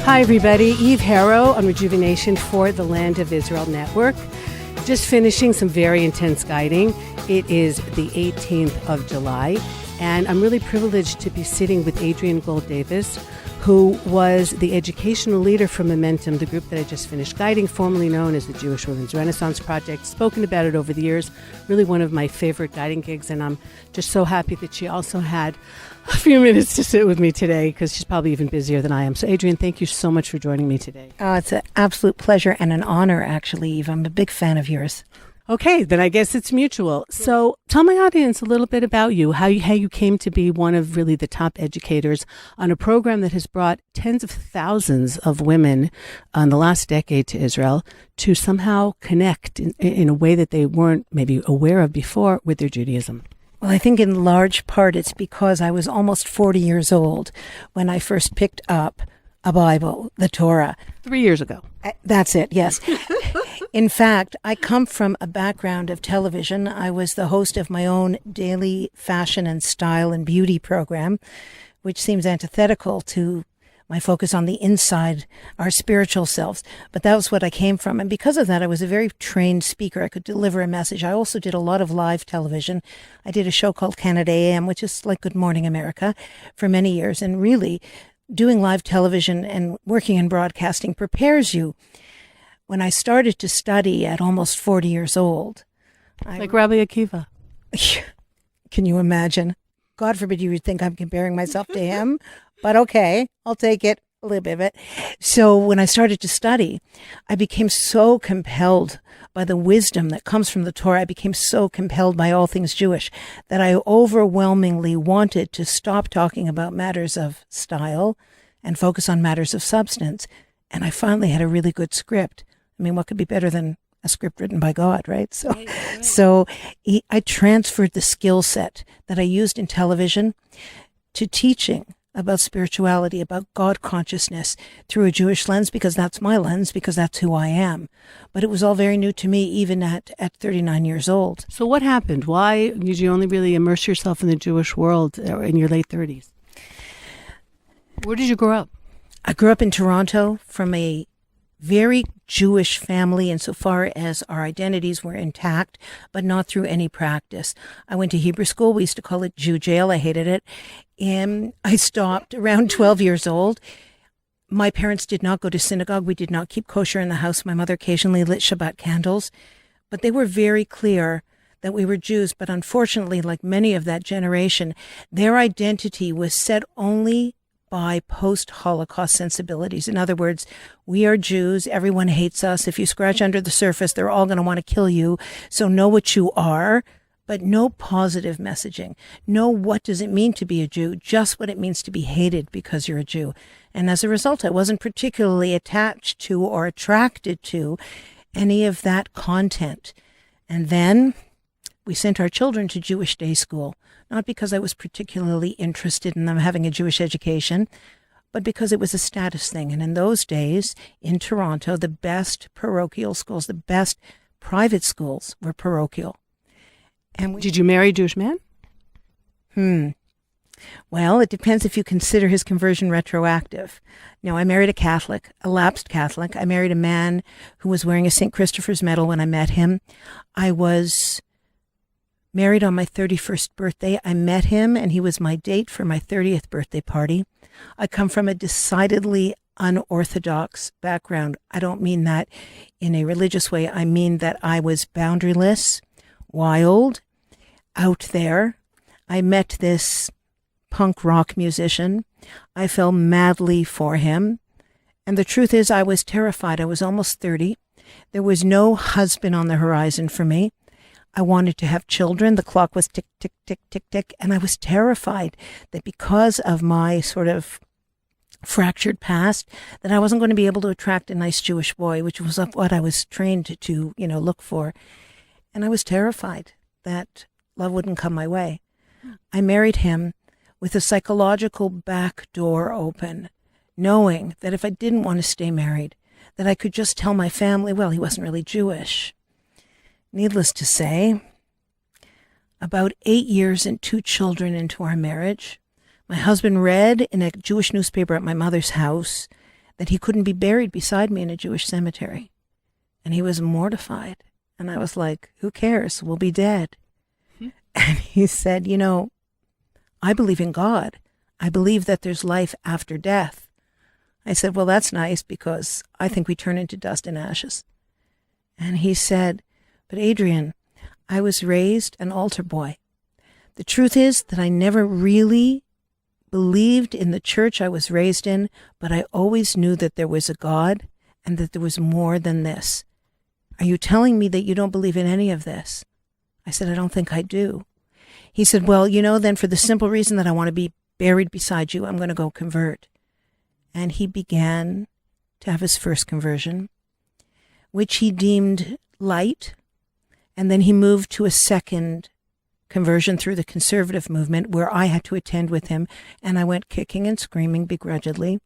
Hi, everybody. Eve Harrow on Rejuvenation for the Land of Israel Network. Just finishing some very intense guiding. It is the 18th of July, and I'm really privileged to be sitting with Adrienne Gold-Davis, who was the educational leader for Momentum, the group that I just finished guiding, formerly known as the Jewish Women's Renaissance Project. Spoken about it over the years. Really one of my favorite guiding gigs, and I'm just so happy that she also had a few minutes to sit with me today, because she's probably even busier than I am. So, Adrienne, thank you so much for joining me today. It's an absolute pleasure and an honor, actually, Eve. I'm a big fan of yours. Okay, then I guess it's mutual. So tell my audience a little bit about you, how you came to be one of really the top educators on a program that has brought tens of thousands of women in the last decade to Israel to somehow connect in a way that they weren't maybe aware of before with their Judaism. Well, I think in large part it's because I was almost 40 years old when I first picked up a Bible, the Torah. 3 years ago. That's it, yes. In fact, I come from a background of television. I was the host of my own daily fashion and style and beauty program, which seems antithetical to my focus on the inside, our spiritual selves. But that was what I came from. And because of that, I was a very trained speaker. I could deliver a message. I also did a lot of live television. I did a show called Canada AM, which is like Good Morning America, for many years. And really, doing live television and working in broadcasting prepares you. When I started to study at almost 40 years old. Like Rabbi Akiva. Can you imagine? God forbid you would think I'm comparing myself to him, but okay, I'll take it, a little bit of it. So when I started to study, I became so compelled by the wisdom that comes from the Torah. I became so compelled by all things Jewish that I overwhelmingly wanted to stop talking about matters of style and focus on matters of substance. And I finally had a really good script. I mean, what could be better than a script written by God, right? So I transferred the skill set that I used in television to teaching about spirituality, about God consciousness through a Jewish lens, because that's my lens, because that's who I am. But it was all very new to me, even at 39 years old. So what happened? Why did you only really immerse yourself in the Jewish world in your late 30s? Where did you grow up? I grew up in Toronto from a very Jewish family insofar as our identities were intact, but not through any practice. I went to Hebrew school. We used to call it Jew jail. I hated it. And I stopped around 12 years old. My parents did not go to synagogue. We did not keep kosher in the house. My mother occasionally lit Shabbat candles, but they were very clear that we were Jews. But unfortunately, like many of that generation, their identity was set only by post-Holocaust sensibilities. In other words, we are Jews. Everyone hates us. If you scratch under the surface, they're all going to want to kill you. So know what you are, but no positive messaging. Know what does it mean to be a Jew, just what it means to be hated because you're a Jew. And as a result, I wasn't particularly attached to or attracted to any of that content. And then we sent our children to Jewish day school. Not because I was particularly interested in them having a Jewish education, but because it was a status thing. And in those days, in Toronto, the best parochial schools, the best private schools were parochial. And Did you marry a Jewish man? Well, it depends if you consider his conversion retroactive. No, I married a Catholic, a lapsed Catholic. I married a man who was wearing a St. Christopher's medal when I met him. I was married on my 31st birthday. I met him, and he was my date for my 30th birthday party. I come from a decidedly unorthodox background. I don't mean that in a religious way. I mean that I was boundaryless, wild, out there. I met this punk rock musician. I fell madly for him. And the truth is, I was terrified. I was almost 30. There was no husband on the horizon for me. I wanted to have children. The clock was tick, tick, tick, tick, tick. And I was terrified that because of my sort of fractured past, that I wasn't going to be able to attract a nice Jewish boy, which was what I was trained to, look for. And I was terrified that love wouldn't come my way. I married him with a psychological back door open, knowing that if I didn't want to stay married, that I could just tell my family, well, he wasn't really Jewish. Needless to say, about 8 years and 2 children into our marriage, my husband read in a Jewish newspaper at my mother's house that he couldn't be buried beside me in a Jewish cemetery. And he was mortified. And I was like, who cares? We'll be dead. And he said, I believe in God. I believe that there's life after death. I said, well, that's nice because I think we turn into dust and ashes. And he said, but Adrian, I was raised an altar boy. The truth is that I never really believed in the church I was raised in, but I always knew that there was a God and that there was more than this. Are you telling me that you don't believe in any of this? I said, I don't think I do. He said, well, then for the simple reason that I want to be buried beside you, I'm going to go convert. And he began to have his first conversion, which he deemed light. And then he moved to a second conversion through the conservative movement where I had to attend with him. And I went kicking and screaming begrudgingly.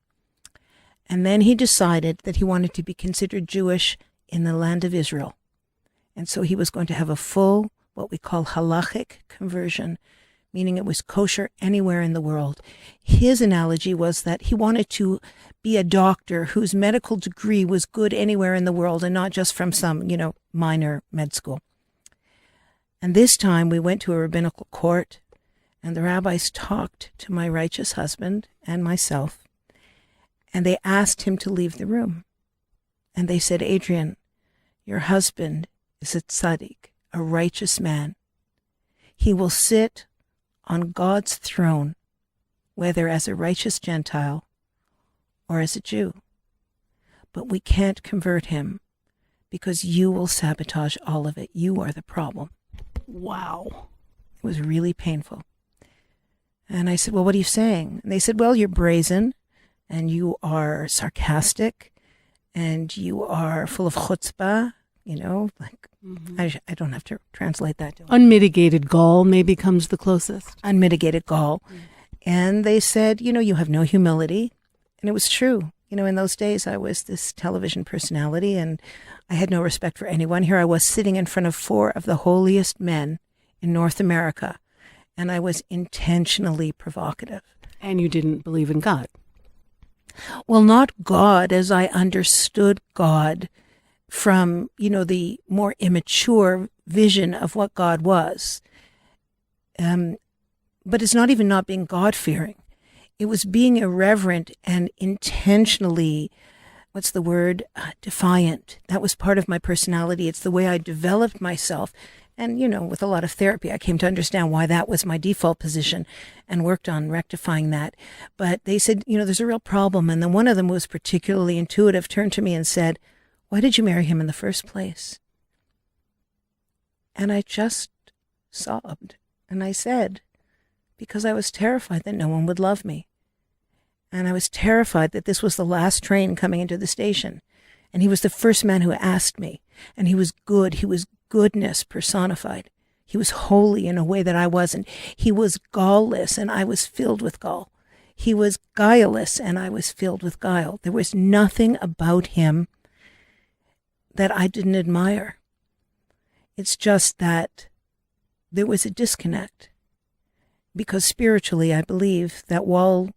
And then he decided that he wanted to be considered Jewish in the land of Israel. And so he was going to have a full, what we call halachic conversion, meaning it was kosher anywhere in the world. His analogy was that he wanted to be a doctor whose medical degree was good anywhere in the world and not just from some, minor med school. And this time we went to a rabbinical court and the rabbis talked to my righteous husband and myself, and they asked him to leave the room. And they said, Adrian, your husband is a tzaddik, a righteous man. He will sit on God's throne, whether as a righteous Gentile or as a Jew. But we can't convert him because you will sabotage all of it. You are the problem. Wow. It was really painful. And I said, well, what are you saying? And they said, well, you're brazen and you are sarcastic and you are full of chutzpah, I don't have to translate that. Unmitigated gall maybe comes the closest. Unmitigated gall. And they said, you have no humility. And it was true. In those days, I was this television personality and I had no respect for anyone. Here I was sitting in front of 4 of the holiest men in North America. And I was intentionally provocative. And you didn't believe in God. Well, not God as I understood God from, the more immature vision of what God was. But it's not even not being God-fearing. It was being irreverent and intentionally, defiant. That was part of my personality. It's the way I developed myself. And, with a lot of therapy, I came to understand why that was my default position and worked on rectifying that. But they said, there's a real problem. And then one of them was particularly intuitive, turned to me and said, why did you marry him in the first place? And I just sobbed. And I said, because I was terrified that no one would love me. And I was terrified that this was the last train coming into the station. And he was the first man who asked me. And he was good. He was goodness personified. He was holy in a way that I wasn't. He was gall-less, and I was filled with gall. He was guileless, and I was filled with guile. There was nothing about him that I didn't admire. It's just that there was a disconnect. Because spiritually, I believe that while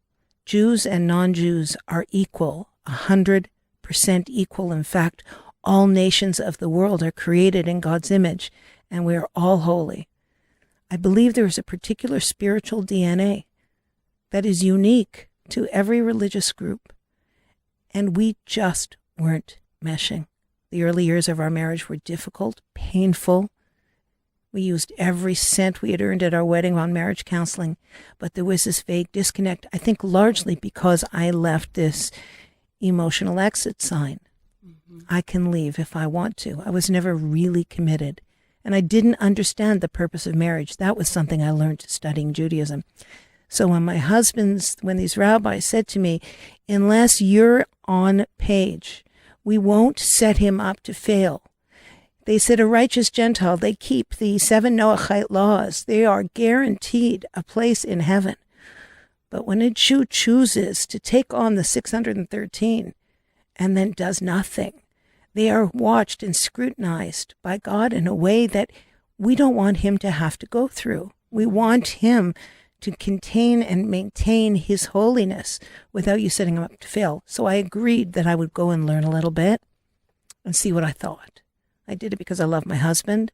Jews and non-Jews are equal, 100% equal, in fact, all nations of the world are created in God's image, and we are all holy. I believe there is a particular spiritual DNA that is unique to every religious group, and we just weren't meshing. The early years of our marriage were difficult, painful. We used every cent we had earned at our wedding on marriage counseling, but there was this vague disconnect, I think largely because I left this emotional exit sign. I can leave if I want to. I was never really committed. And I didn't understand the purpose of marriage. That was something I learned studying Judaism. So when these rabbis said to me, unless you're on page, we won't set him up to fail. They said a righteous Gentile, they keep the 7 Noahide laws. They are guaranteed a place in heaven. But when a Jew chooses to take on the 613 and then does nothing, they are watched and scrutinized by God in a way that we don't want him to have to go through. We want him to contain and maintain his holiness without you setting him up to fail. So I agreed that I would go and learn a little bit and see what I thought. I did it because I love my husband,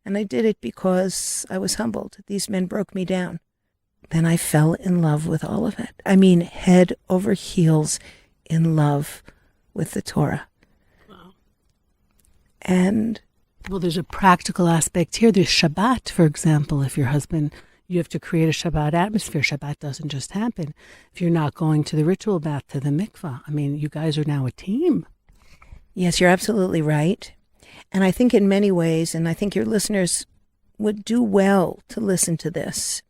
and I did it because I was humbled. These men broke me down. Then I fell in love with all of it. I mean, head over heels in love with the Torah. Wow. And well, there's a practical aspect here. There's Shabbat, for example. If your husband, you have to create a Shabbat atmosphere. Shabbat doesn't just happen. If you're not going to the ritual bath, to the mikvah, I mean, you guys are now a team. Yes, you're absolutely right. And I think in many ways, and I think your listeners would do well to listen to this,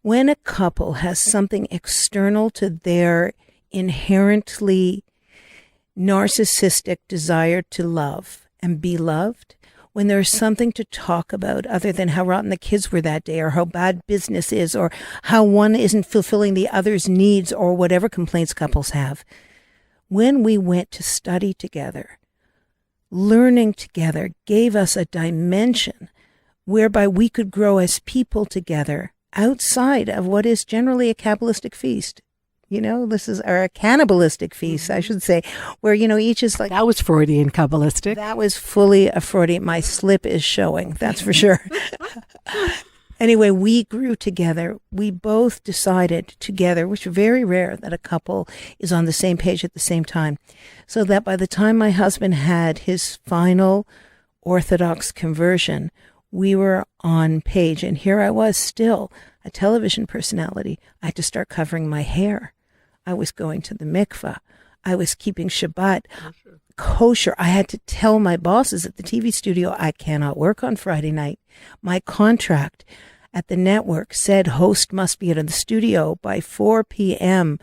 when a couple has something external to their inherently narcissistic desire to love and be loved, when there's something to talk about other than how rotten the kids were that day or how bad business is or how one isn't fulfilling the other's needs or whatever complaints couples have, when we went to study together, learning together gave us a dimension whereby we could grow as people together outside of what is generally a Kabbalistic feast. You know, this is a cannibalistic feast, I should say, where, you know, each is like... That was Freudian Kabbalistic. That was fully a Freudian. My slip is showing, that's for sure. Anyway, we grew together. We both decided together, which is very rare that a couple is on the same page at the same time, so that by the time my husband had his final Orthodox conversion, we were on page. And here I was still a television personality. I had to start covering my hair. I was going to the mikvah. I was keeping Shabbat kosher. I had to tell my bosses at the TV studio, I cannot work on Friday night. My contract at the network said host must be at the studio by 4 p.m.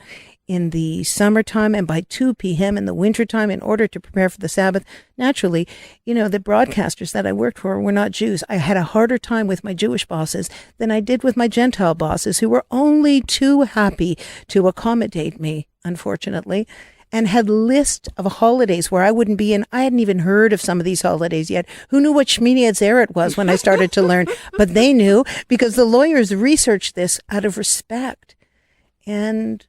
in the summertime and by 2 p.m. in the wintertime in order to prepare for the Sabbath. Naturally, you know, the broadcasters that I worked for were not Jews. I had a harder time with my Jewish bosses than I did with my Gentile bosses, who were only too happy to accommodate me, unfortunately, and had lists of holidays where I wouldn't be in. I hadn't even heard of some of these holidays yet. Who knew what Shmini Atzeret was when I started to learn? But they knew, because the lawyers researched this out of respect. And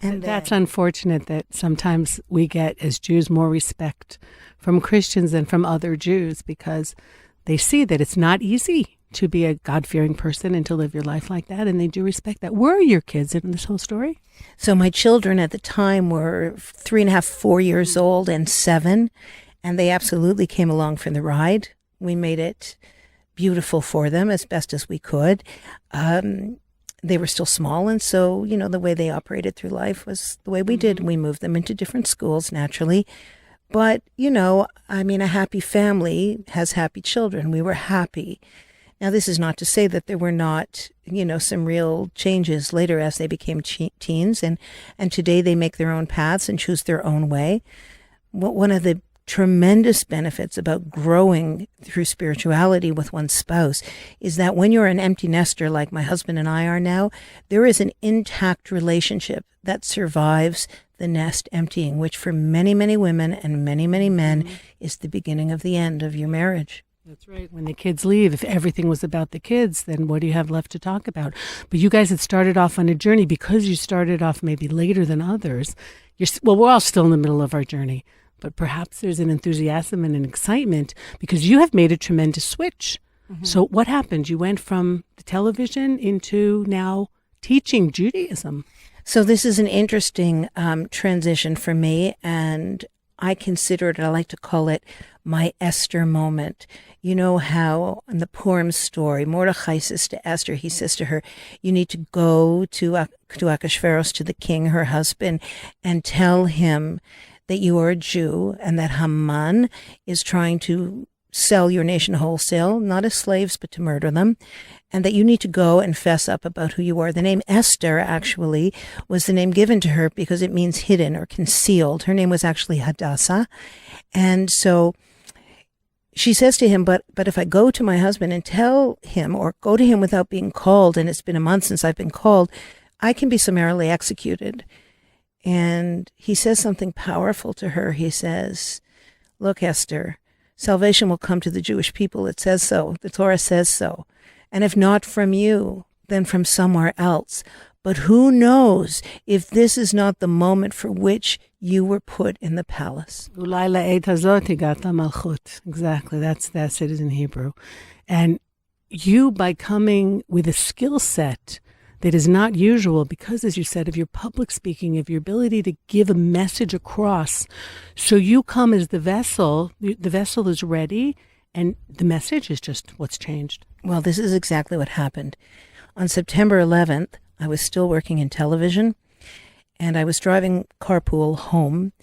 that's unfortunate that sometimes we get, as Jews, more respect from Christians than from other Jews, because they see that it's not easy to be a God-fearing person and to live your life like that, and they do respect that. Where are your kids in this whole story? So my children at the time were 3.5, 4 years old, and 7, and they absolutely came along for the ride. We made it beautiful for them as best as we could. They were still small, and so, you know, the way they operated through life was the way we did. We moved them into different schools, naturally. But, you know, I mean, a happy family has happy children. We were happy. Now, this is not to say that there were not, you know, some real changes later as they became teens, and today they make their own paths and choose their own way. One of the tremendous benefits about growing through spirituality with one's spouse is that when you're an empty nester like my husband and I are now, there is an intact relationship that survives the nest emptying, which for many, many women and many, many men is the beginning of the end of your marriage. That's right. When the kids leave, if everything was about the kids, then what do you have left to talk about? But you guys had started off on a journey because you started off maybe later than others. Well, we're all still in the middle of our journey, but perhaps there's an enthusiasm and an excitement because you have made a tremendous switch. Mm-hmm. So what happened? You went from the television into now teaching Judaism. So this is an interesting transition for me, and I consider it, I like to call it my Esther moment. You know how in the Purim story, Mordechai says to Esther, he says to her, you need to go to Achashverosh, to the king, her husband, and tell him that you are a Jew and that Haman is trying to sell your nation wholesale, not as slaves, but to murder them, and that you need to go and fess up about who you are. The name Esther actually was the name given to her because it means hidden or concealed. Her name was actually Hadassah. And so she says to him, but if I go to my husband and tell him, or go to him without being called, and it's been a month since I've been called, I can be summarily executed. And he says something powerful to her. He says, look, Esther, salvation will come to the Jewish people. It says so. The Torah says so. And if not from you, than from somewhere else. But who knows if this is not the moment for which you were put in the palace. Ulai la'et hazot higat lamalchut. Exactly, that's it is in Hebrew. And you, by coming with a skill set that is not usual, because, as you said, of your public speaking, of your ability to give a message across, so you come as the vessel is ready, and the message is just what's changed. Well, this is exactly what happened. On September 11th, I was still working in television, and I was driving carpool home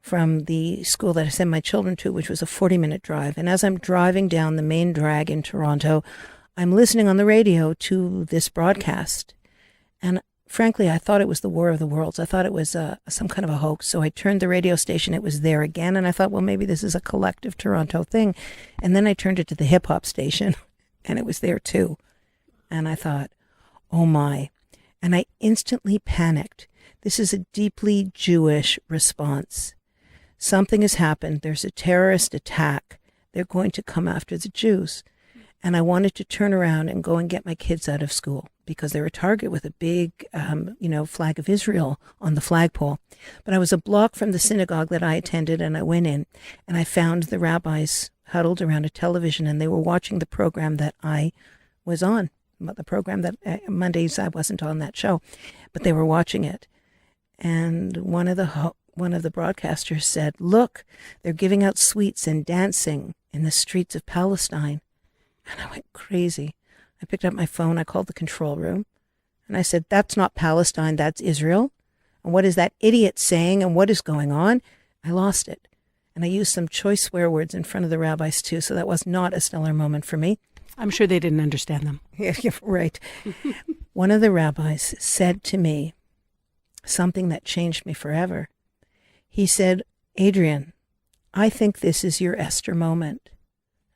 from the school that I sent my children to, which was a 40-minute drive. And as I'm driving down the main drag in Toronto, I'm listening on the radio to this broadcast. And frankly, I thought it was the War of the Worlds. I thought it was some kind of a hoax. So I turned the radio station. It was there again. And I thought, well, maybe this is a collective Toronto thing. And then I turned it to the hip-hop station, and it was there too. And I thought, oh my. And I instantly panicked. This is a deeply Jewish response. Something has happened. There's a terrorist attack. They're going to come after the Jews. And I wanted to turn around and go and get my kids out of school because they were a target with a big, flag of Israel on the flagpole. But I was a block from the synagogue that I attended, and I went in and I found the rabbis huddled around a television, and they were watching the program that I was on. The program that Mondays I wasn't on that show, but they were watching it. And one of the broadcasters said, "Look, they're giving out sweets and dancing in the streets of Palestine." And I went crazy. I picked up my phone, I called the control room, and I said, "That's not Palestine, that's Israel. And what is that idiot saying, and what is going on?" I lost it. And I used some choice swear words in front of the rabbis too, so that was not a stellar moment for me. I'm sure they didn't understand them. Yeah, right. One of the rabbis said to me something that changed me forever. He said, "Adrian, I think this is your Esther moment."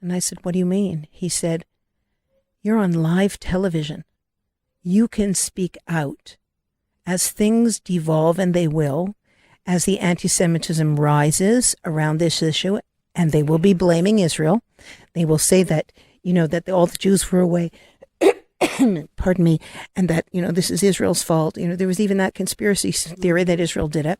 And I said, "What do you mean?" He said, "You're on live television. You can speak out. As things devolve, and they will, as the anti-Semitism rises around this issue, and they will be blaming Israel. They will say that, that all the Jews were away, pardon me, and that, this is Israel's fault. There was even that conspiracy theory that Israel did it.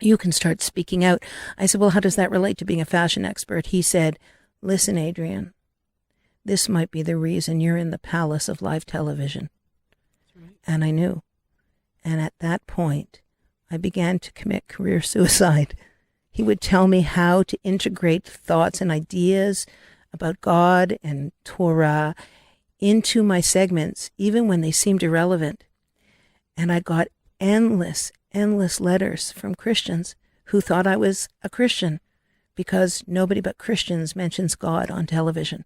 You can start speaking out." I said, "Well, how does that relate to being a fashion expert?" He said, "Listen, Adrian, this might be the reason you're in the palace of live television." Right. And I knew. And at that point, I began to commit career suicide. He would tell me how to integrate thoughts and ideas about God and Torah into my segments, even when they seemed irrelevant. And I got endless letters from Christians who thought I was a Christian because nobody but Christians mentions God on television.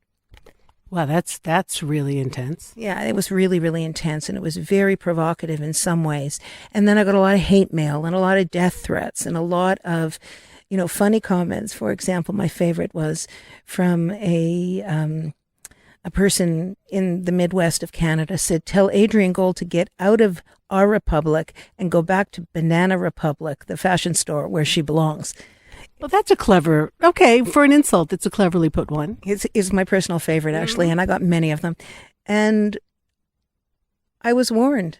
Wow, that's really intense. Yeah, it was really, really intense, and it was very provocative in some ways. And then I got a lot of hate mail and a lot of death threats and a lot of, funny comments. For example, my favorite was from a person in the Midwest of Canada said, "Tell Adrian Gold to get out of our republic and go back to Banana Republic, the fashion store where she belongs." Well, that's for an insult, it's a cleverly put one. It's my personal favorite, actually, and I got many of them. And I was warned,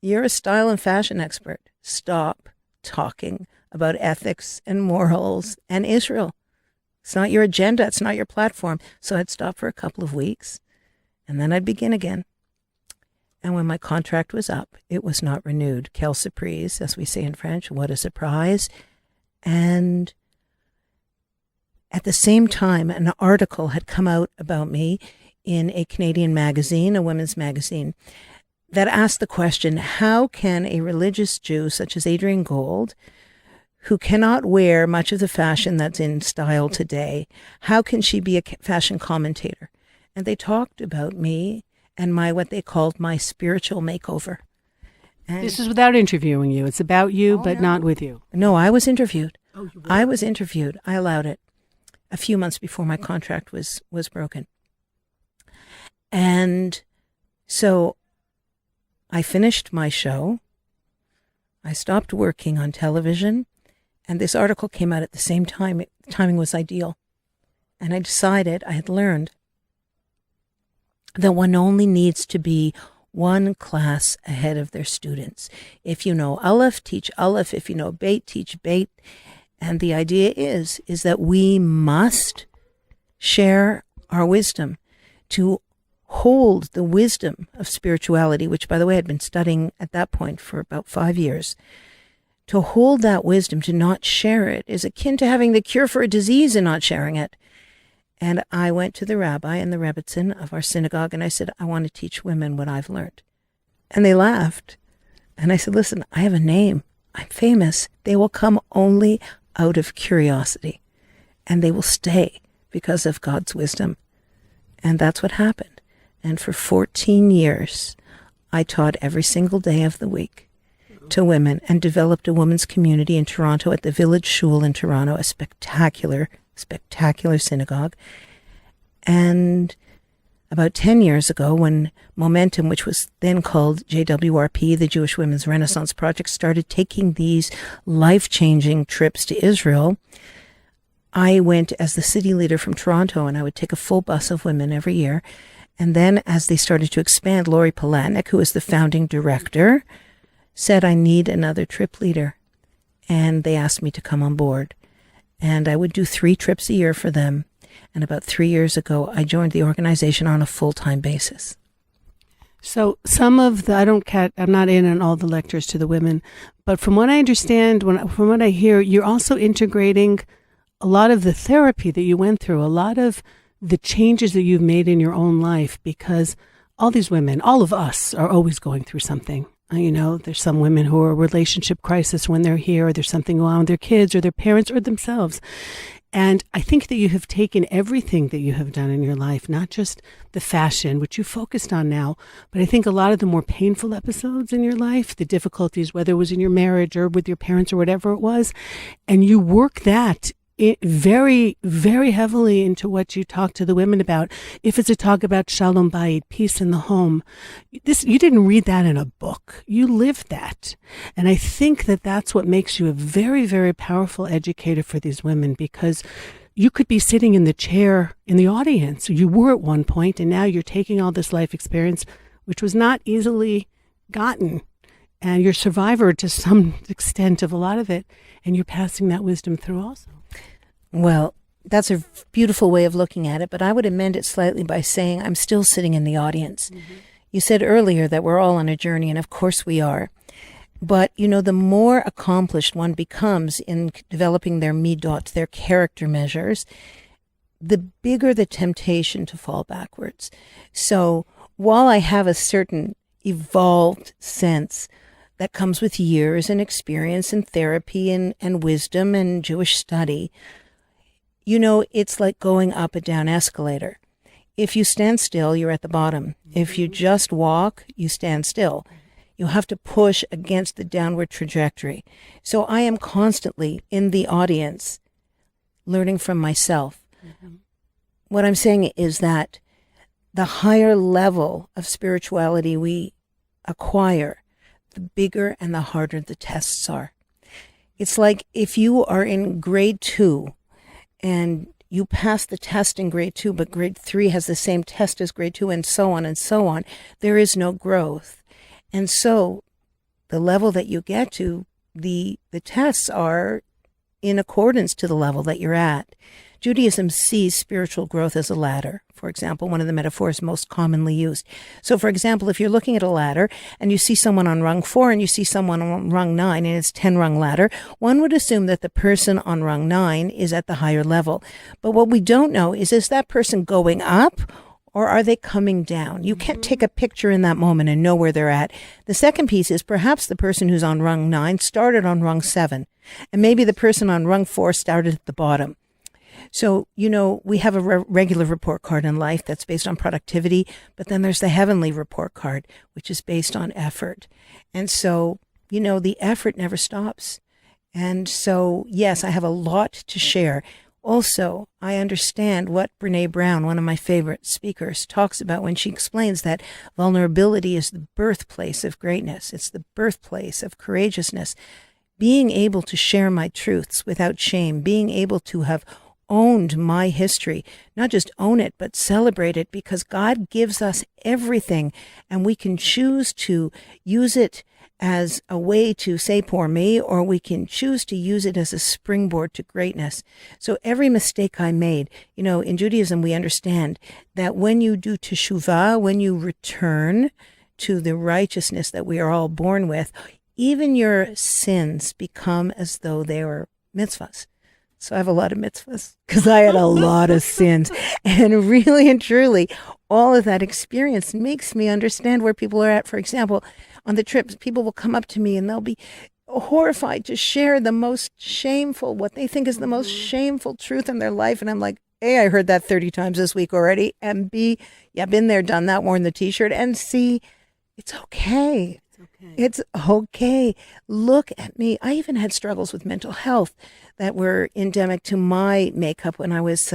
you're a style and fashion expert. Stop talking about ethics and morals and Israel. It's not your agenda. It's not your platform. So I'd stop for a couple of weeks, and then I'd begin again. And when my contract was up, it was not renewed. Quelle surprise, as we say in French. What a surprise. And at the same time, an article had come out about me in a Canadian magazine, a women's magazine, that asked the question, how can a religious Jew such as Adrian Gold, who cannot wear much of the fashion that's in style today, how can she be a fashion commentator? And they talked about me and what they called my spiritual makeover. And this is without interviewing you. It's about you, but not with you. No, I was interviewed. Oh, you were? I was interviewed. I allowed it a few months before my contract was broken. And so I finished my show. I stopped working on television. And this article came out at the same time. The timing was ideal. And I decided, I had learned that one only needs to be one class ahead of their students. If you know Aleph, teach Aleph. If you know Beit, teach Beit. And the idea is that we must share our wisdom to hold the wisdom of spirituality, which, by the way, I'd been studying at that point for about 5 years. To hold that wisdom, to not share it, is akin to having the cure for a disease and not sharing it. And I went to the rabbi and the rebbitzin of our synagogue, and I said, I want to teach women what I've learned. And they laughed. And I said, listen, I have a name. I'm famous. They will come only out of curiosity, and they will stay because of God's wisdom. And that's what happened. And for 14 years, I taught every single day of the week to women and developed a women's community in Toronto at the Village Shul in Toronto, a spectacular synagogue. And about 10 years ago, when Momentum, which was then called JWRP, the Jewish Women's Renaissance Project, started taking these life-changing trips to Israel, I went as the city leader from Toronto, and I would take a full bus of women every year. And then as they started to expand, Lori Palatnik, who is the founding director, said, I need another trip leader. And they asked me to come on board. And I would do 3 trips a year for them. And about 3 years ago, I joined the organization on a full-time basis. So some of the, I'm not in on all the lectures to the women, but from what I understand, from what I hear, you're also integrating a lot of the therapy that you went through, a lot of the changes that you've made in your own life, because all these women, all of us, are always going through something. There's some women who are relationship crisis when they're here, or there's something going on with their kids or their parents or themselves. And I think that you have taken everything that you have done in your life, not just the fashion, which you focused on now, but I think a lot of the more painful episodes in your life, the difficulties, whether it was in your marriage or with your parents or whatever it was, and you work that very, very heavily into what you talk to the women about. If it's a talk about shalom bayit, peace in the home, you didn't read that in a book. You lived that. And I think that that's what makes you a very, very powerful educator for these women, because you could be sitting in the chair in the audience. You were at one point, and now you're taking all this life experience, which was not easily gotten. And you're a survivor to some extent of a lot of it, and you're passing that wisdom through also. Well, that's a beautiful way of looking at it, but I would amend it slightly by saying I'm still sitting in the audience. Mm-hmm. You said earlier that we're all on a journey, and of course we are. But, the more accomplished one becomes in developing their midot, their character measures, the bigger the temptation to fall backwards. So while I have a certain evolved sense that comes with years and experience and therapy and wisdom and Jewish study, it's like going up a down escalator. If you stand still, you're at the bottom. If you just walk, you stand still. You have to push against the downward trajectory. So I am constantly in the audience learning from myself. Mm-hmm. What I'm saying is that the higher level of spirituality we acquire, the bigger and the harder the tests are. It's like if you are in grade 2 and you pass the test in grade 2, but grade 3 has the same test as grade 2, and so on, there is no growth. And so the level that you get to, the tests are in accordance to the level that you're at. Judaism sees spiritual growth as a ladder. For example, one of the metaphors most commonly used. So, for example, if you're looking at a ladder and you see someone on rung 4 and you see someone on rung 9 and it's 10-rung ladder, one would assume that the person on rung 9 is at the higher level. But what we don't know is that person going up or are they coming down? You can't take a picture in that moment and know where they're at. The second piece is perhaps the person who's on rung 9 started on rung 7, and maybe the person on rung 4 started at the bottom. So, we have a regular report card in life that's based on productivity, but then there's the heavenly report card, which is based on effort. And so, the effort never stops. And so, yes, I have a lot to share. Also, I understand what Brene Brown, one of my favorite speakers, talks about when she explains that vulnerability is the birthplace of greatness. It's the birthplace of courageousness. Being able to share my truths without shame, being able to have owned my history, not just own it, but celebrate it, because God gives us everything, and we can choose to use it as a way to say, poor me, or we can choose to use it as a springboard to greatness. So every mistake I made, in Judaism, we understand that when you do teshuvah, when you return to the righteousness that we are all born with, even your sins become as though they were mitzvahs. So I have a lot of mitzvahs because I had a lot of sins. And really and truly, all of that experience makes me understand where people are at. For example, on the trips, people will come up to me and they'll be horrified to share the most shameful, what they think is the most shameful truth in their life. And I'm like, A, I heard that 30 times this week already. And B, yeah, been there, done that, worn the t-shirt. And C, it's okay. It's okay. Look at me. I even had struggles with mental health that were endemic to my makeup. When I was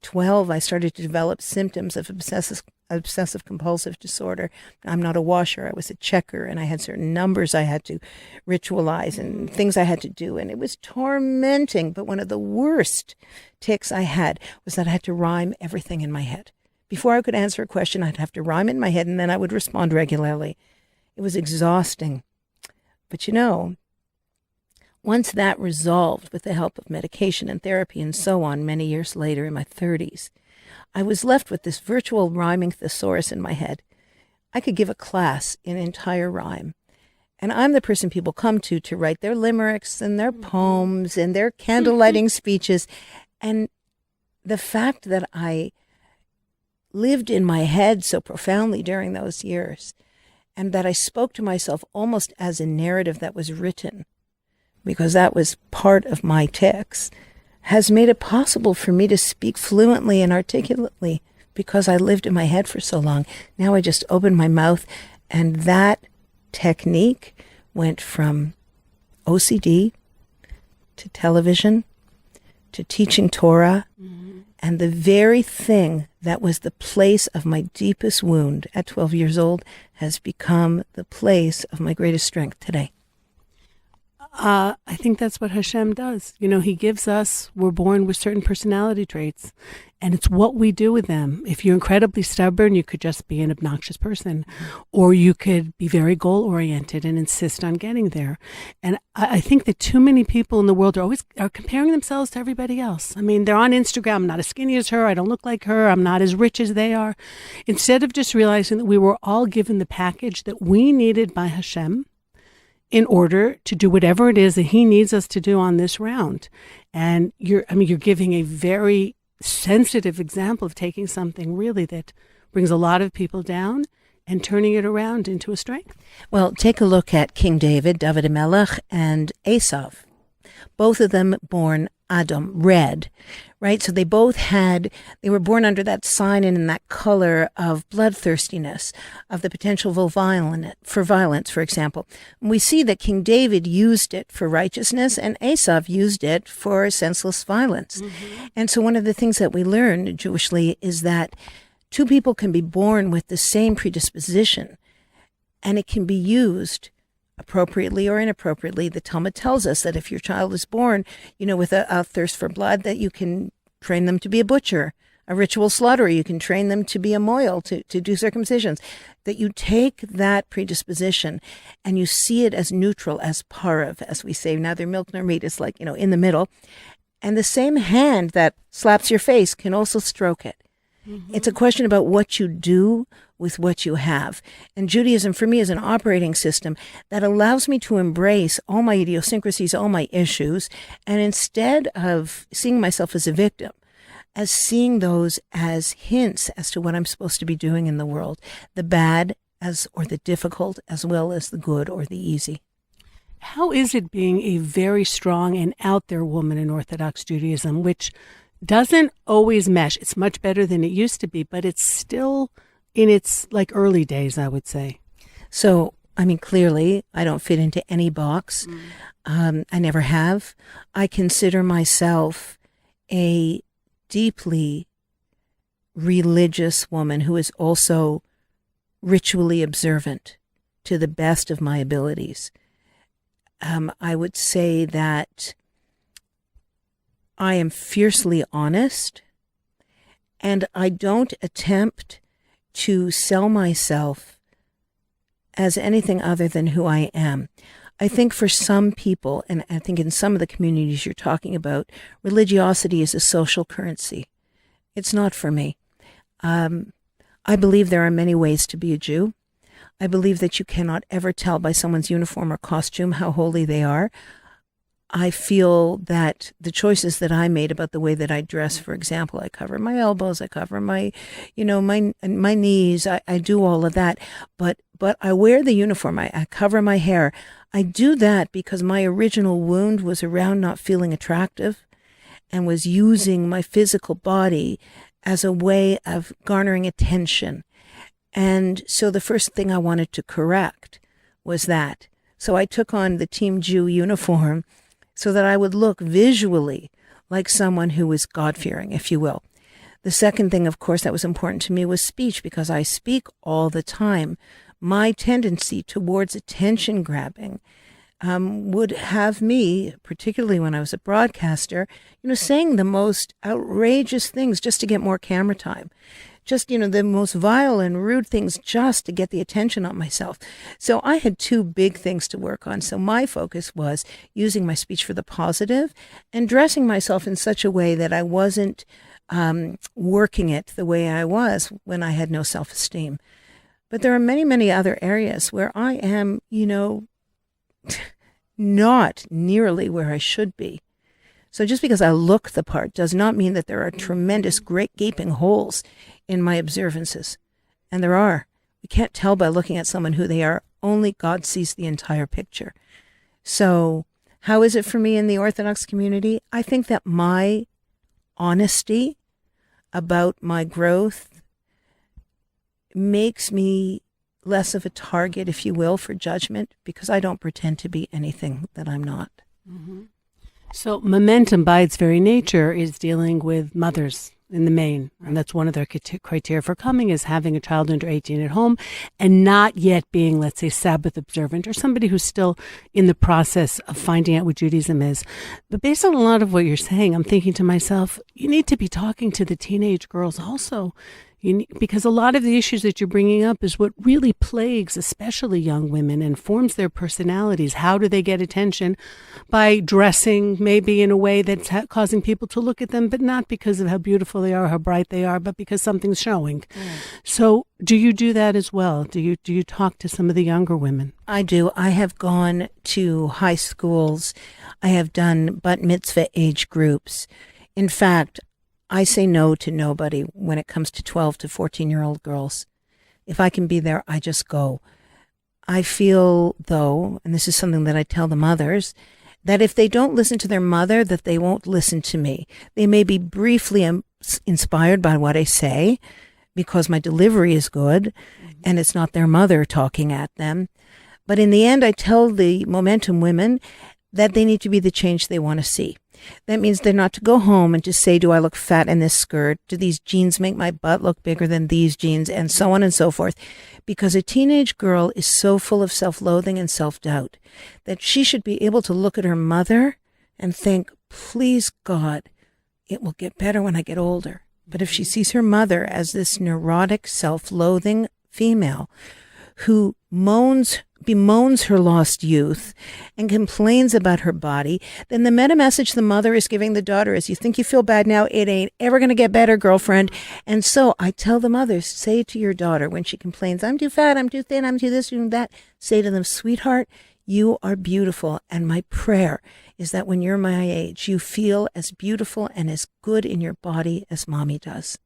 12, I started to develop symptoms of obsessive compulsive disorder. I'm not a washer. I was a checker, and I had certain numbers I had to ritualize and things I had to do. And it was tormenting. But one of the worst tics I had was that I had to rhyme everything in my head. Before I could answer a question, I'd have to rhyme it in my head, and then I would respond regularly. It was exhausting. But once that resolved with the help of medication and therapy and so on, many years later in my 30s, I was left with this virtual rhyming thesaurus in my head. I could give a class in entire rhyme. And I'm the person people come to write their limericks and their poems and their candle lighting speeches. And the fact that I lived in my head so profoundly during those years, and that I spoke to myself almost as a narrative that was written, because that was part of my tics, has made it possible for me to speak fluently and articulately because I lived in my head for so long. Now I just open my mouth, and that technique went from OCD to television to teaching Torah. And the very thing that was the place of my deepest wound at 12 years old has become the place of my greatest strength today. I think that's what Hashem does. He gives us, we're born with certain personality traits, and it's what we do with them. If you're incredibly stubborn, you could just be an obnoxious person, or you could be very goal-oriented and insist on getting there. And I think that too many people in the world are comparing themselves to everybody else. I mean, they're on Instagram, I'm not as skinny as her, I don't look like her, I'm not as rich as they are. Instead of just realizing that we were all given the package that we needed by Hashem, in order to do whatever it is that he needs us to do on this round. And you're giving a very sensitive example of taking something really that brings a lot of people down and turning it around into a strength. Well, take a look at King David HaMelech, and Esav. Both of them born Adam, red, right? So they were born under that sign and in that color of bloodthirstiness, of the potential for violence, for example. And we see that King David used it for righteousness, and Esav used it for senseless violence. And so one of the things that we learn Jewishly is that two people can be born with the same predisposition, and it can be used appropriately or inappropriately. The Talmud tells us that if your child is born, with a thirst for blood, that you can train them to be a butcher, a ritual slaughterer. You can train them to be a moil, to do circumcisions. That you take that predisposition and you see it as neutral, as parav, as we say, neither milk nor meat. It's like, in the middle. And the same hand that slaps your face can also stroke it. It's a question about what you do with what you have. And Judaism, for me, is an operating system that allows me to embrace all my idiosyncrasies, all my issues, and instead of seeing myself as a victim, as seeing those as hints as to what I'm supposed to be doing in the world, the bad or the difficult, as well as the good or the easy. How is it being a very strong and out there woman in Orthodox Judaism, which doesn't always mesh? It's much better than it used to be, but it's still in its early days, I would say. So, clearly, I don't fit into any box. I never have. I consider myself a deeply religious woman who is also ritually observant to the best of my abilities. I would say that I am fiercely honest, and I don't attempt to sell myself as anything other than who I am. I think for some people, and I think in some of the communities you're talking about, religiosity is a social currency. It's not for me. I believe there are many ways to be a Jew. I believe that you cannot ever tell by someone's uniform or costume how holy they are. I feel that the choices that I made about the way that I dress, for example, I cover my elbows, I cover my, my knees, I do all of that. But I wear the uniform, I cover my hair. I do that because my original wound was around not feeling attractive and was using my physical body as a way of garnering attention. And so the first thing I wanted to correct was that. So I took on the Team Jew uniform so that I would look visually like someone who was God-fearing, if you will. The second thing, of course, that was important to me was speech, because I speak all the time. My tendency towards attention grabbing would have me, particularly when I was a broadcaster, saying the most outrageous things just to get more camera time. Just, the most vile and rude things just to get the attention on myself. So I had two big things to work on. So my focus was using my speech for the positive and dressing myself in such a way that I wasn't working it the way I was when I had no self-esteem. But there are many, many other areas where I am, not nearly where I should be. So just because I look the part does not mean that there are tremendous, great gaping holes in my observances. And there are. We can't tell by looking at someone who they are. Only God sees the entire picture. So how is it for me in the Orthodox community? I think that my honesty about my growth makes me less of a target, if you will, for judgment, because I don't pretend to be anything that I'm not. Mm-hmm. So momentum, by its very nature, is dealing with mothers in the main. And that's one of their criteria for coming, is having a child under 18 at home and not yet being, let's say, Sabbath observant, or somebody who's still in the process of finding out what Judaism is. But based on a lot of what you're saying, I'm thinking to myself, you need to be talking to the teenage girls also. Because a lot of the issues that you're bringing up is what really plagues especially young women and forms their personalities. How do they get attention? By dressing maybe in a way that's causing people to look at them, but not because of how beautiful they are, how bright they are, but because something's showing. So do you do that as well? Do you talk to some of the younger women? I do. I have gone to high schools. I have done bat mitzvah age groups. In fact, I say no to nobody when it comes to 12 to 14-year-old girls. If I can be there, I just go. I feel, though, and this is something that I tell the mothers, that if they don't listen to their mother, that they won't listen to me. They may be briefly inspired by what I say because my delivery is good and it's not their mother talking at them. But in the end, I tell the momentum women that they need to be the change they want to see. That means they're not to go home and to say, do I look fat in this skirt? Do these jeans make my butt look bigger than these jeans? And so on and so forth. Because a teenage girl is so full of self-loathing and self-doubt that she should be able to look at her mother and think, please God, it will get better when I get older. But if she sees her mother as this neurotic, self-loathing female who bemoans her lost youth and complains about her body, then the meta message the mother is giving the daughter is, you think you feel bad now? It ain't ever going to get better, girlfriend. And so I tell the mothers, say to your daughter when she complains, I'm too fat, I'm too thin, I'm too this, too that, say to them, sweetheart, you are beautiful. And my prayer is that when you're my age, you feel as beautiful and as good in your body as mommy does.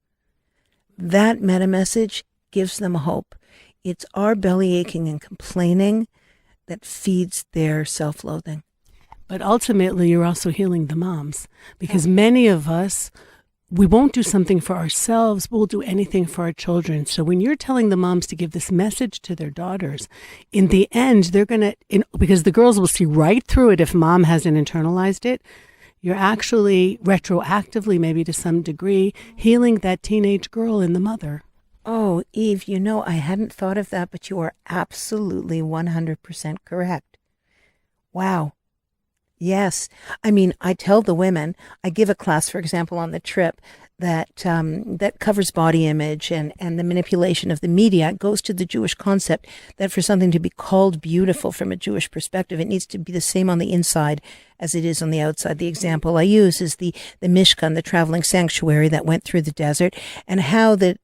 That meta message gives them hope. It's our belly aching and complaining that feeds their self-loathing. But ultimately, you're also healing the moms, because many of us, we won't do something for ourselves, but we'll do anything for our children. So when you're telling the moms to give this message to their daughters, in the end, they're going to, because the girls will see right through it if mom hasn't internalized it, you're actually retroactively, maybe to some degree, healing that teenage girl in the mother. Oh, Eve, I hadn't thought of that, but you are absolutely 100% correct. Wow. Yes. I mean, I tell the women, I give a class, for example, on the trip that covers body image and the manipulation of the media. It goes to the Jewish concept that for something to be called beautiful from a Jewish perspective, it needs to be the same on the inside as it is on the outside. The example I use is the Mishkan, the traveling sanctuary that went through the desert, and how the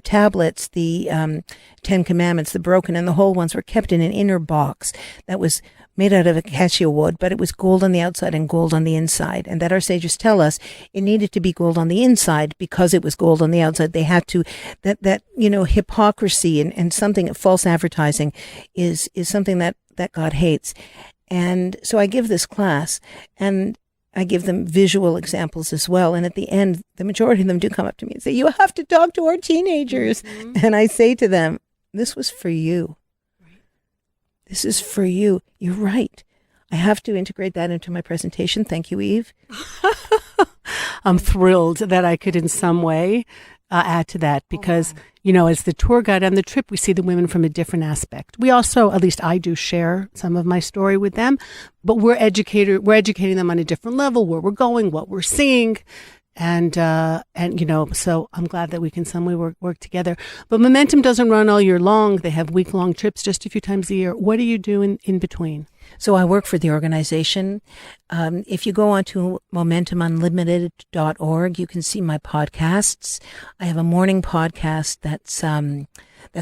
tablets, the Ten Commandments, the broken and the whole ones, were kept in an inner box that was made out of acacia wood, but it was gold on the outside and gold on the inside. And that our sages tell us it needed to be gold on the inside because it was gold on the outside. They had to, that hypocrisy and something, false advertising is something that God hates. And so I give this class and I give them visual examples as well. And at the end, the majority of them do come up to me and say, you have to talk to our teenagers. Mm-hmm. And I say to them, this was for you. This is for you. You're right. I have to integrate that into my presentation. Thank you, Eve. I'm thrilled that I could in some way add to that because, as the tour guide on the trip, we see the women from a different aspect. We also, at least I do, share some of my story with them, but we're educating them on a different level, where we're going, what we're seeing. And so I'm glad that we can some way work together. But Momentum doesn't run all year long. They have week-long trips just a few times a year. What do you do in between? So I work for the organization. If you go on to momentumunlimited.org, you can see my podcasts. I have a morning podcast that's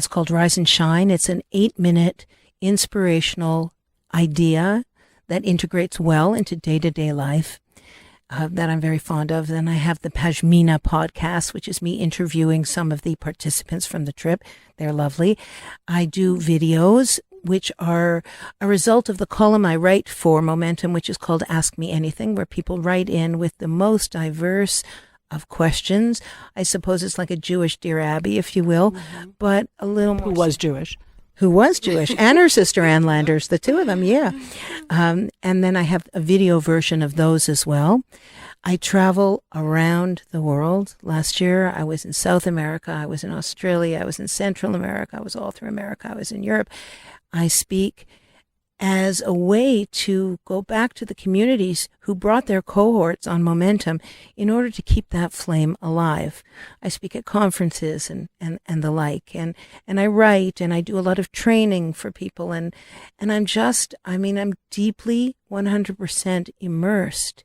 called Rise and Shine. It's an 8-minute inspirational idea that integrates well into day-to-day life. That I'm very fond of. Then I have the Pashmina podcast, which is me interviewing some of the participants from the trip. They're lovely. I do videos, which are a result of the column I write for Momentum, which is called Ask Me Anything, where people write in with the most diverse of questions. I suppose it's like a Jewish Dear Abby, if you will, but a little more. Who was Jewish, and her sister Ann Landers, the two of them, yeah. And then I have a video version of those as well. I travel around the world. Last year, I was in South America, I was in Australia, I was in Central America, I was all through America, I was in Europe. I speak as a way to go back to the communities who brought their cohorts on Momentum in order to keep that flame alive. I speak at conferences and the like, and I write and I do a lot of training for people, and I'm deeply 100% immersed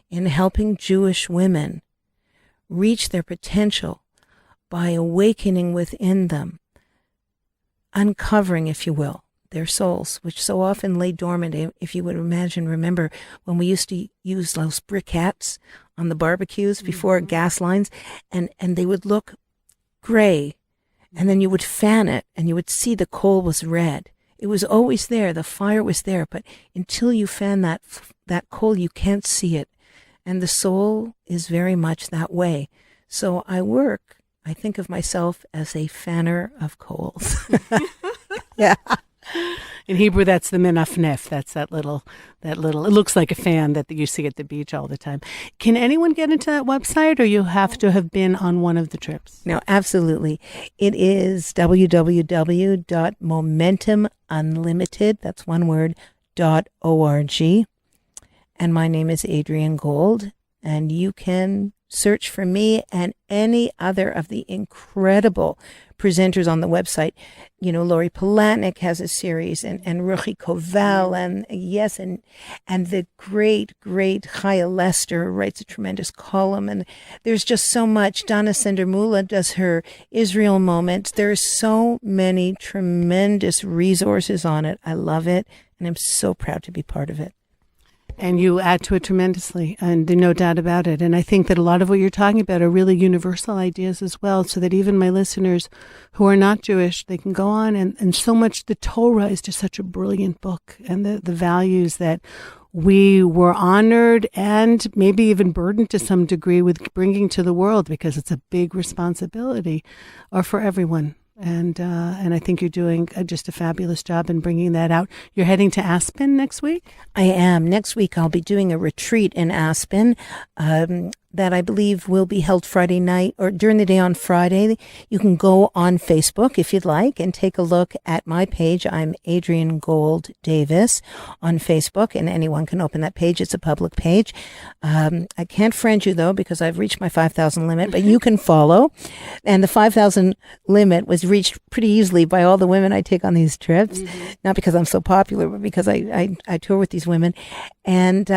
in helping Jewish women reach their potential by awakening within them, uncovering, if you will, their souls, which so often lay dormant. If you would remember when we used to use those briquettes on the barbecues before gas lines, and they would look gray, and then you would fan it and you would see the coal was red. It was always there. The fire was there, but until you fan that coal, you can't see it. And the soul is very much that way. So I think of myself as a fanner of coals. Yeah. In Hebrew, that's the menafnef. That's that little, it looks like a fan that you see at the beach all the time. Can anyone get into that website, or you have to have been on one of the trips? No, absolutely. It is www.momentumunlimited, that's one word, .org. And my name is Adrienne Gold, and you can search for me and any other of the incredible presenters on the website. Lori Palatnik has a series, and Ruchi Koval, and the great Chaya Lester writes a tremendous column, and there's just so much. Donna Sendermula does her Israel moment. There's so many tremendous resources on it. I love it, and I'm so proud to be part of it. And you add to it tremendously, and there's no doubt about it. And I think that a lot of what you're talking about are really universal ideas as well, so that even my listeners who are not Jewish, they can go on. And so much, the Torah is just such a brilliant book, and the values that we were honored and maybe even burdened to some degree with bringing to the world, because it's a big responsibility, are for everyone. And I think you're doing just a fabulous job in bringing that out. You're heading to Aspen next week? I am. Next week, I'll be doing a retreat in Aspen. that I believe will be held Friday night or during the day on Friday. You can go on Facebook if you'd like and take a look at my page. I'm Adrienne Gold Davis on Facebook, and anyone can open that page. It's a public page. I can't friend you though because I've reached my 5,000 limit, but you can follow. And the 5,000 limit was reached pretty easily by all the women I take on these trips. Not because I'm so popular, but because I tour with these women. And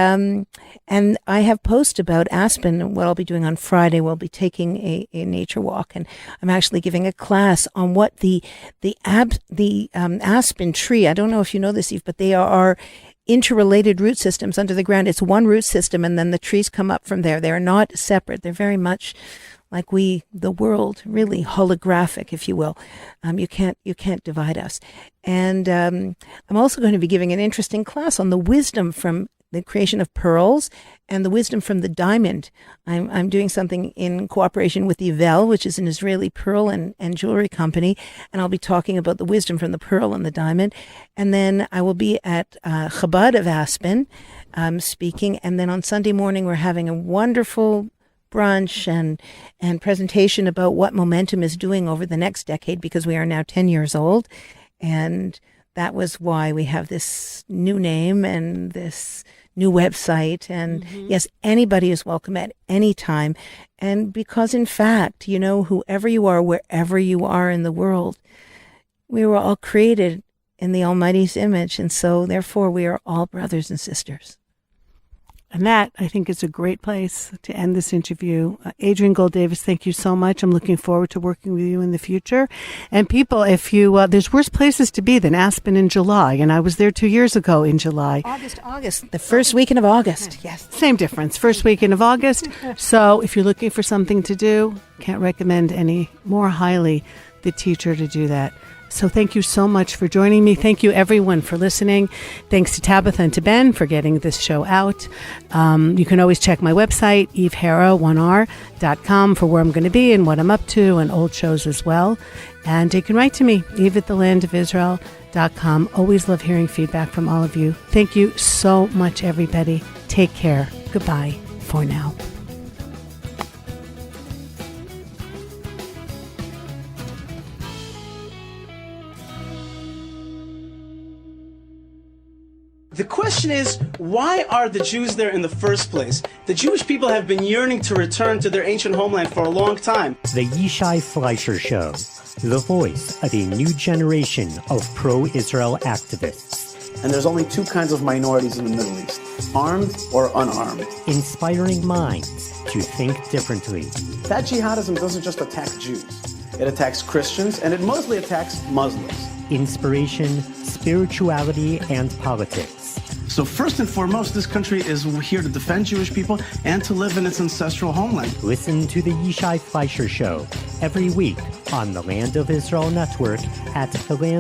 I have posted about Aspen. What I'll be doing on Friday, we'll be taking a nature walk, and I'm actually giving a class on what the aspen tree. I don't know if you know this, Eve, but they are interrelated root systems under the ground. It's one root system, and then the trees come up from there. They are not separate. They're very much like the world, really holographic, if you will. You can't divide us. And I'm also going to be giving an interesting class on the wisdom from the creation of pearls and the wisdom from the diamond. I'm doing something in cooperation with Yvel, which is an Israeli pearl and jewelry company, and I'll be talking about the wisdom from the pearl and the diamond. And then I will be at Chabad of Aspen speaking, and then on Sunday morning we're having a wonderful brunch and presentation about what Momentum is doing over the next decade, because we are now 10 years old, and that was why we have this new name and this new website. And yes, anybody is welcome at any time. And because in fact, whoever you are, wherever you are in the world, we were all created in the Almighty's image. And so therefore we are all brothers and sisters. And that, I think, is a great place to end this interview. Adrienne Gold Davis, thank you so much. I'm looking forward to working with you in the future. And people, if you, there's worse places to be than Aspen in July. And I was there 2 years ago in July. August, the first weekend of August. Yes. Same difference, first weekend of August. So if you're looking for something to do, can't recommend any more highly the teacher to do that. So thank you so much for joining me. Thank you, everyone, for listening. Thanks to Tabitha and to Ben for getting this show out. You can always check my website, evehara1r.com, for where I'm going to be and what I'm up to, and old shows as well. And you can write to me, eve@thelandofisrael.com. Always love hearing feedback from all of you. Thank you so much, everybody. Take care. Goodbye for now. The question is, why are the Jews there in the first place? The Jewish people have been yearning to return to their ancient homeland for a long time. The Yishai Fleischer Show, the voice of a new generation of pro-Israel activists. And there's only two kinds of minorities in the Middle East, armed or unarmed. Inspiring minds to think differently. That jihadism doesn't just attack Jews. It attacks Christians, and it mostly attacks Muslims. Inspiration, spirituality, and politics. So first and foremost, this country is here to defend Jewish people and to live in its ancestral homeland. Listen to the Yishai Fleischer Show every week on the Land of Israel Network at the Land